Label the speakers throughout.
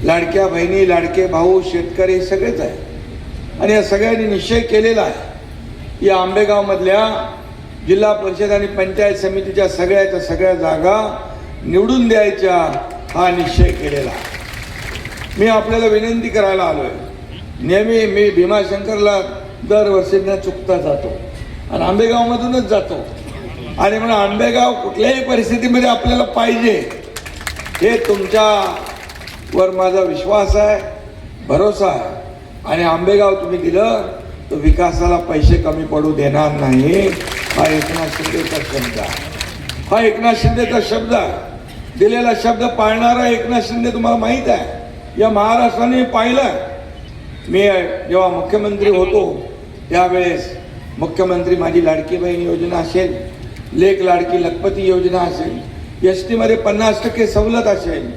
Speaker 1: लाडक्या बहिणी, लाडके भाऊ, शेतकरी सगळेच आहे. आणि या सगळ्यांनी निश्चय केलेला आहे या आंबेगावमधल्या जिल्हा परिषद आणि पंचायत समितीच्या सगळ्या जागा निवडून द्यायच्या हा निश्चय केलेला आहे. मी आपल्याला विनंती करायला आलो आहे. नेहमी मी भीमाशंकरला दरवर्षी न चुकता जातो आणि आंबेगावमधूनच जातो आणि म्हणून आंबेगाव कुठल्याही परिस्थितीमध्ये आपल्याला पाहिजे हे तुमच्यावर माझा विश्वास आहे, भरोसा आहे. आणि आंबेगाव तुम्ही दिलं तर विकासाला पैसे कमी पडू देणार नाही. हा एकनाथ शिंदेचा शब्द आहे. हा एकनाथ शिंदेचा शब्द आहे. दिलेला शब्द पाळणारा एकनाथ शिंदे तुम्हाला माहीत आहे. या महाराष्ट्राने पाहिलं. मी जेव्हा मुख्यमंत्री होतो त्यावेळेस मुख्यमंत्री माझी लाडकी बहीण योजना असेल, लेक लाडकी लखपती योजना असेल, एस टीमध्ये 50% सवलत असेल,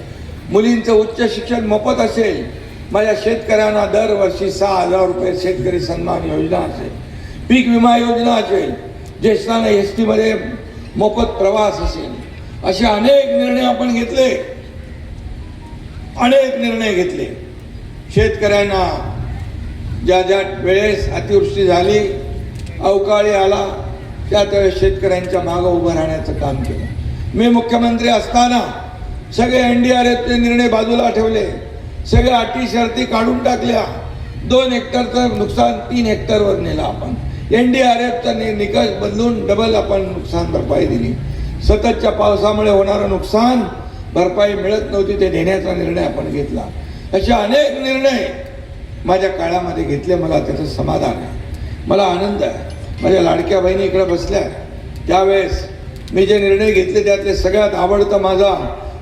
Speaker 1: मुलींचं उच्च शिक्षण मोफत असेल, माझ्या शेतकऱ्यांना दरवर्षी 6,000 रुपये शेतकरी सन्मान योजना असेल, पीक विमा योजना असेल, ज्येष्ठांना एस टीमध्ये मोफत प्रवास असेल, असे अनेक निर्णय आपण घेतले. अनेक निर्णय घेतले. शेतकऱ्यांना ज्या ज्या वेळेस अतिवृष्टी झाली, अवकाळी आला, त्यावेळेस शेतकऱ्यांच्या मागं उभं राहण्याचं काम केलं. मी मुख्यमंत्री असताना सगळे NDRFचे निर्णय बाजूला ठेवले. सगळ्या अटी शर्ती काढून टाकल्या. 2 हेक्टरचं नुकसान 3 हेक्टरवर नेलं आपण. NDRFचा निकष बदलून डबल आपण नुकसान भरपाई दिली. सततच्या पावसामुळे होणारं नुकसान भरपाई मिळत नव्हती, ते देण्याचा निर्णय आपण घेतला. असे अनेक निर्णय माझ्या काळामध्ये घेतले. मला त्याचं समाधान आहे, मला आनंद आहे. माझ्या लाडक्या बहिणी इकडे बसल्या. त्यावेळेस मी जे निर्णय घेतले त्यातले सगळ्यात आवडता माझा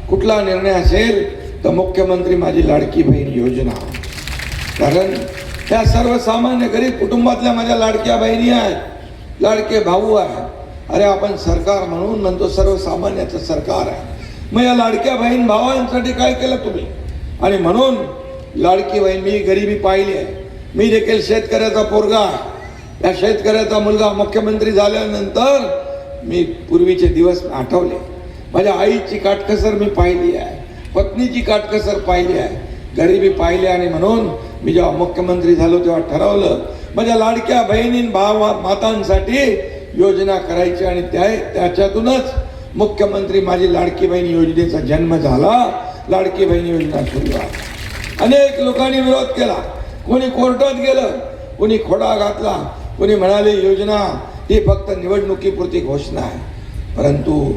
Speaker 1: कुठला निर्णय असेल तर मुख्यमंत्री माझी लाडकी बहीण योजना. कारण त्या सर्वसामान्य गरीब कुटुंबातल्या माझ्या लाडक्या बहिणी आहेत, लाडके भाऊ आहेत. अरे आपण सरकार म्हणून म्हणतो सर्वसामान्याचं सरकार आहे. मग या लाडक्या बहीण भावांसाठी काय केलं तुम्ही? आणि म्हणून लाडकी बहीण, मी गरिबी पाहिली आहे. मी देखील शेतकऱ्याचा पोरगा, या शेतकऱ्याचा मुलगा. मुख्यमंत्री झाल्यानंतर मी पूर्वीचे दिवस आठवले. माझ्या आईची काटकसर मी पाहिली आहे, पत्नीची काटकसर पाहिली आहे, गरिबी पाहिली. आणि म्हणून मी जेव्हा मुख्यमंत्री झालो तेव्हा ठरवलं माझ्या लाडक्या बहिणी मातांसाठी योजना करायची. आणि त्याच्यातूनच मुख्यमंत्री माझी लाडकी बहीण योजनेचा जन्म झाला. लाडकी बहीण योजना सुरू झाली. अनेक लोकांनी विरोध केला, कोणी कोर्टात गेलं, कोणी खोडा घातला, कोणी म्हणाले योजना ही फक्त निवडणुकीपुरती घोषणा आहे. परंतु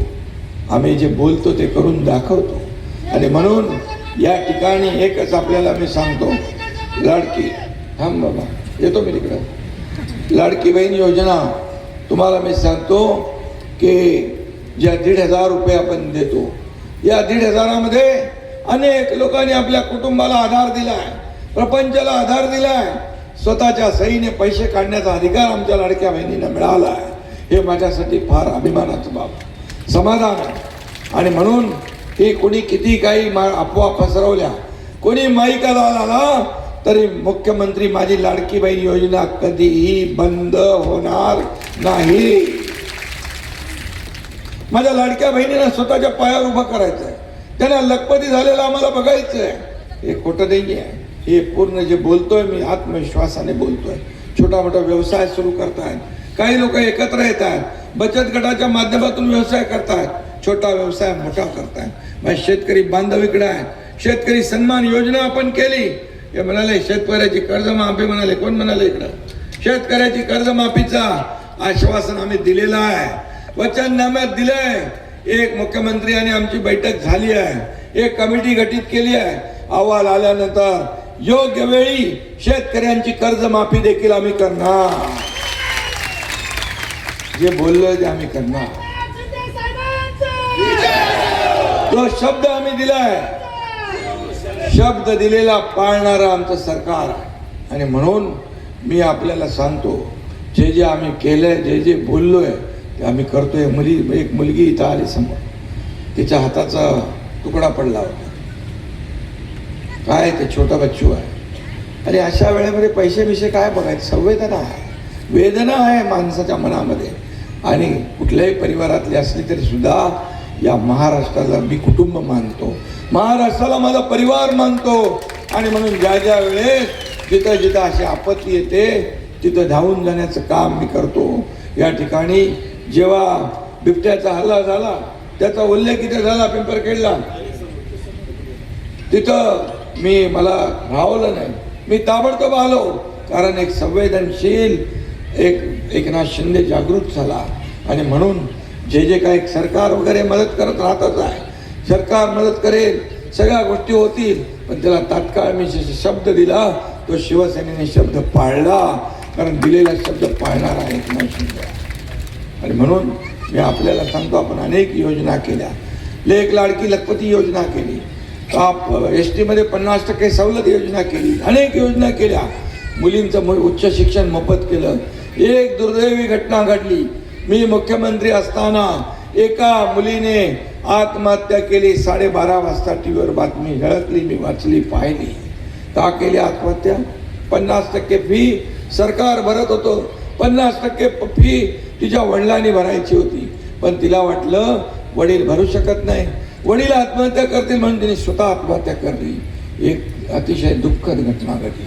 Speaker 1: आम्ही जे बोलतो ते करून दाखवतो. आणि म्हणून या ठिकाणी एकच आपल्याला मी सांगतो, लाडकी थांब बाबा येतो मी तिकडं. लाडकी बहीण योजना तुम्हाला मी सांगतो की ज्या 1,500 रुपये आपण देतो, या 1,500मध्ये अनेक लोकांनी आपल्या कुटुंबाला आधार दिलाय, प्रपंचाला आधार दिलाय. स्वतःच्या सहीने पैसे काढण्याचा अधिकार आमच्या लाडक्या बहिणींना मिळाला आहे. हे माझ्यासाठी फार अभिमानाचं बाब, समाधान आहे. आणि म्हणून हे कोणी किती काही अफवा पसरवल्या, कोणी माईका झाला तरी मुख्यमंत्री माझी लाडकी बहीण योजना कधीही बंद होणार नाही. माझ्या लाडक्या बहिणींना स्वतःच्या पायावर उभं करायचं आहे. त्यांना लखपती झालेलं आम्हाला बघायचं आहे. हे खोटं नाही आहे. हे पूर्ण जे बोलतोय मी आत्मविश्वासाने बोलतोय. छोटा मोठा व्यवसाय सुरू करतायत, काही लोक एकत्र येत आहेत, बचत गटाच्या माध्यमातून व्यवसाय करतायत, छोटा व्यवसाय मोठा करतायत. मग शेतकरी बांधव इकडे आहेत. शेतकरी सन्मान योजना आपण केली. हे म्हणाले शेतकऱ्याची कर्जमाफी, म्हणाले कोण म्हणाले इकडं, शेतकऱ्याची कर्जमाफीचा आश्वासन आम्ही दिलेलं आहे, वचननाम्यात दिलंय. एक मुख्यमंत्री आणि आमची बैठक झाली आहे, एक कमिटी गठीत केली आहे. अहवाल आल्यानंतर योग्य वेळी शेतकऱ्यांची कर्जमाफी देखील आम्ही करणार. जे बोललोय ते आम्ही करणार. तो शब्द आम्ही दिलाय, शब्द दिलेला पाळणारं आमचं सरकार आहे. आणि म्हणून मी आपल्याला सांगतो, जे जे आम्ही केलंय, जे जे बोललोय ते आम्ही करतोय. एक मुलगी इथं आली समोर, तिच्या हाताचा तुकडा पडला होता. काय ते छोटा बच्चू आहे. आणि अशा वेळेमध्ये पैसे काय बघायचे, संवेदना आहे, वेदना आहे माणसाच्या मनामध्ये. आणि कुठल्याही परिवारातली असली तरी सुद्धा या महाराष्ट्राला मी कुटुंब मानतो, महाराष्ट्राला माझा परिवार मानतो. आणि म्हणून ज्या ज्या वेळेस जिथं जिथं अशी आपत्ती येते तिथं धावून जाण्याचं काम मी करतो. या ठिकाणी जेव्हा बिबट्याचा हल्ला झाला, त्याचा उल्लेख इथे झाला पिंपरखेडला, तिथं मला राहवलं नाही, मी ताबडतोब आलो. कारण एक संवेदनशील एकनाथ शिंदे जागृत झाला. आणि म्हणून जे काही सरकार वगैरे मदत करत राहतच आहे, सरकार मदत करेल, सगळ्या गोष्टी होतील, पण त्याला तात्काळ मी शब्द दिला, तो शिवसेनेने शब्द पाळला. कारण दिलेला शब्द पाळणारा एकनाथ शिंदे. आणि म्हणून मी आपल्याला सांगतो, आपण अनेक योजना केल्या, लेक लाडकी लखपती योजना केली, एस टीमध्ये 50% सवलत योजना केली, अनेक योजना केल्या, मुलींचं उच्च शिक्षण मोफत केलं. एक दुर्दैवी घटना घडली, मी मुख्यमंत्री असताना एका मुलीने आत्महत्या केली. 12:30 वाजता टीव्हीवर बातमी झळकली, मी वाचली, पाहिली. का केली आत्महत्या? 50% फी सरकार भरत होतो, 50% फी तिच्या वडिलांनी भरायची होती, पण तिला वाटलं वडील भरू शकत नाही, वडील आत्महत्या करतील म्हणून तिने स्वतः आत्महत्या करली. एक अतिशय दुःखद घटना घडली.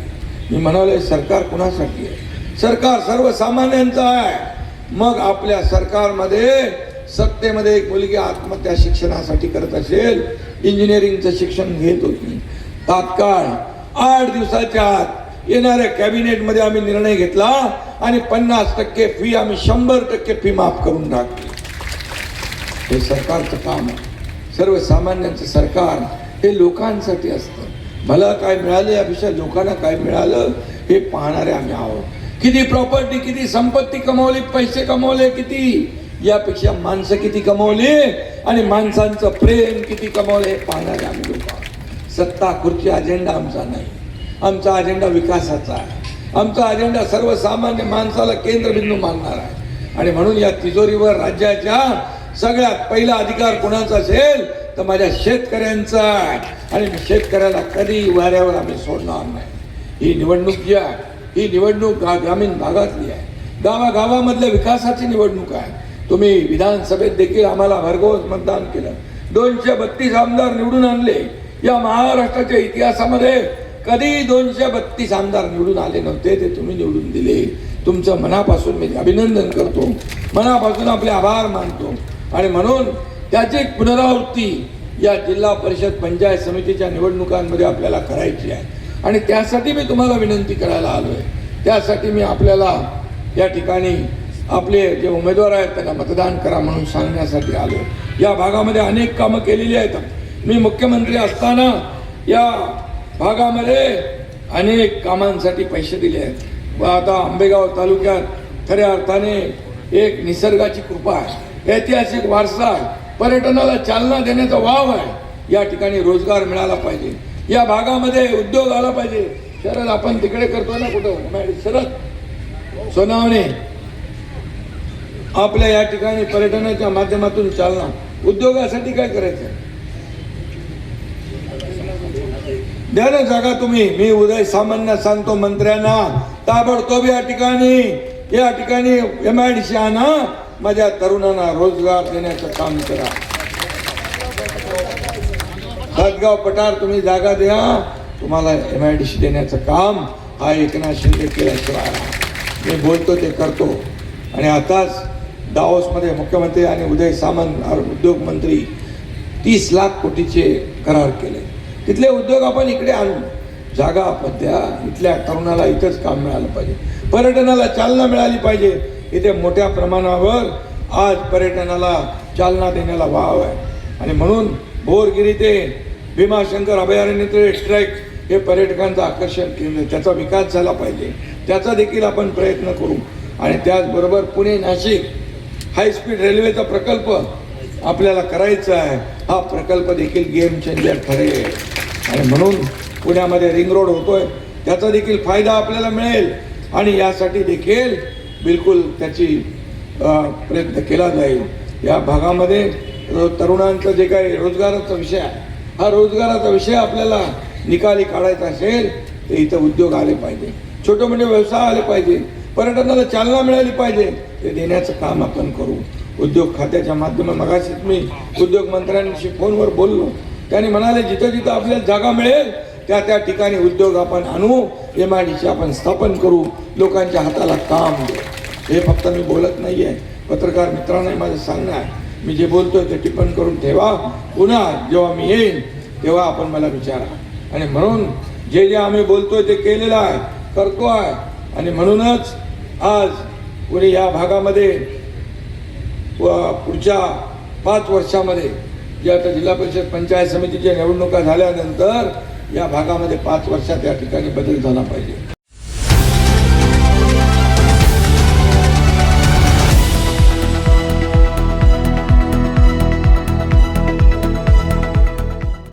Speaker 1: मी म्हणाले, सरकार कुणासाठी आहे? सरकार सर्वसामान्यांचं आहे. मग आपल्या सरकारमध्ये सत्तेमध्ये एक मुलगी आत्महत्या शिक्षणासाठी करत असेल, इंजिनिअरिंगचं शिक्षण घेत होती, तात्काळ 8 दिवसाच्या आत येणाऱ्या कॅबिनेटमध्ये आम्ही निर्णय घेतला आणि 50% फी आम्ही 100% फी माफ करून टाकली. हे सरकारचं काम आहे. सर्वसामान्यांचं सरकार हे लोकांसाठी असतं. मला काय मिळालं यापेक्षा लोकांना काय मिळालं हे पाहणारे आम्ही आहोत. किती प्रॉपर्टी, किती संपत्ती कमावली, पैसे कमावले किती, यापेक्षा माणसं किती कमावली आणि माणसांचं प्रेम किती कमावले हे पाहणारे आम्ही लोक आहोत. सत्ता खुर्ची अजेंडा आमचा नाही, आमचा अजेंडा विकासाचा आहे. आमचा अजेंडा सर्वसामान्य माणसाला केंद्रबिंदू मानणार आहे. आणि म्हणून या तिजोरीवर राज्याच्या सगळ्यात पहिला अधिकार कोणाचा असेल तर माझ्या शेतकऱ्यांचा आहे. आणि शेतकऱ्याला कधी वाऱ्यावर आम्ही सोडणार नाही. ही निवडणूक जी आहे, ही निवडणूक ग्रामीण भागातली आहे, गावागावामधल्या विकासाची निवडणूक आहे. तुम्ही विधानसभेत देखील आम्हाला भरघोस मतदान केलं, 232 आमदार निवडून आणले. या महाराष्ट्राच्या इतिहासामध्ये कधी 232 आमदार निवडून आले नव्हते, ते तुम्ही निवडून दिले. तुमचं मनापासून मी अभिनंदन करतो, मनापासून आपले आभार मानतो. आणि म्हणून त्याची पुनरावृत्ती या जिल्हा परिषद पंचायत समितीच्या निवडणुकांमध्ये आपल्याला करायची आहे. आणि त्यासाठी मी तुम्हाला विनंती करायला आलो आहे. त्यासाठी मी आपल्याला या ठिकाणी आपले जे उमेदवार आहेत त्यांना मतदान करा म्हणून सांगण्यासाठी आलो. या भागामध्ये अनेक कामं केलेली आहेत. मी मुख्यमंत्री असताना या भागामध्ये अनेक कामांसाठी पैसे दिले आहेत. व आता आंबेगाव तालुक्यात खऱ्या अर्थाने एक निसर्गाची कृपा आहे, ऐतिहासिक वारसा आहे, पर्यटनाला चालना देण्याचा वाव आहे. या ठिकाणी रोजगार मिळाला पाहिजे, या भागामध्ये उद्योग आला पाहिजे. शरद आपण तिकडे करतो ना, कुठं शरद सोनावणे, आपल्या या ठिकाणी पर्यटनाच्या माध्यमातून चालना, उद्योगासाठी काय करायचं? द्या ना जागा तुम्ही. मी उदय सामंत सांगतो मंत्र्यांना, ताबडतोब या ठिकाणी MIDC आणा, माझ्या तरुणांना रोजगार देण्याचं काम करा. हदगाव पठार तुम्ही जागा द्या, तुम्हाला MIDC देण्याचं काम हा एकनाथ शिंदे केल्याशिवाय. मी बोलतो ते करतो. आणि आताच दावोसमध्ये मुख्यमंत्री आणि उदय सामंत उद्योग मंत्री 30 लाख कोटीचे करार केले. तिथले उद्योग आपण इकडे आणू, जागा आपण द्या. इथल्या तरुणाला इथंच काम मिळालं पाहिजे, पर्यटनाला चालना मिळाली पाहिजे. इथे मोठ्या प्रमाणावर आज पर्यटनाला चालना देण्याला वाव आहे. आणि म्हणून भोरगिरी ते भीमाशंकर अभयारण्य ते ट्रेक हे पर्यटकांचं आकर्षण केंद्र, त्याचा विकास झाला पाहिजे, त्याचा देखील आपण प्रयत्न करू. आणि त्याचबरोबर पुणे नाशिक हायस्पीड रेल्वेचा प्रकल्प आपल्याला करायचा आहे. हा प्रकल्प देखील गेम चेंजर ठरेल. आणि म्हणून पुण्यामध्ये रिंग रोड होतोय, त्याचा देखील फायदा आपल्याला मिळेल. आणि यासाठी देखील बिलकुल त्याची प्रयत्न केला जाईल. या भागामध्ये तरुणांचं जे काही रोजगाराचा विषय आहे, हा रोजगाराचा विषय आपल्याला निकाली काढायचा असेल तर इथं उद्योग आले पाहिजे, छोटे मोठे व्यवसाय आले पाहिजे, पर्यटनाला चालना मिळाली पाहिजे. ते देण्याचं काम आपण करू. उद्योग खात्याच्या माध्यमातून मगाशीच मी उद्योग मंत्र्यांशी फोनवर बोललो. त्यांनी म्हणाले जिथं जिथं आपल्याला जागा मिळेल त्या त्या ठिकाणी उद्योग आपण आणू, MIDC आपण स्थापन करू, लोकांच्या हाताला काम देऊ. हे फक्त मी बोलत नाही आहे, पत्रकार मित्रांना माझं सांगणं आहे. मी जे बोलतोय ते टिप्पण करून ठेवा. पुन्हा जेव्हा मी येईन तेव्हा आपण मला विचारा. आणि म्हणून जे जे आम्ही बोलतोय ते केलेलं आहे, करतो आहे. आणि म्हणूनच आज पुणे या भागामध्ये पुढच्या 5 वर्षामध्ये जे आता जिल्हा परिषद पंचायत समितीच्या निवडणुका झाल्यानंतर या भागामध्ये 5 वर्षात या ठिकाणी बदल झाला पाहिजे.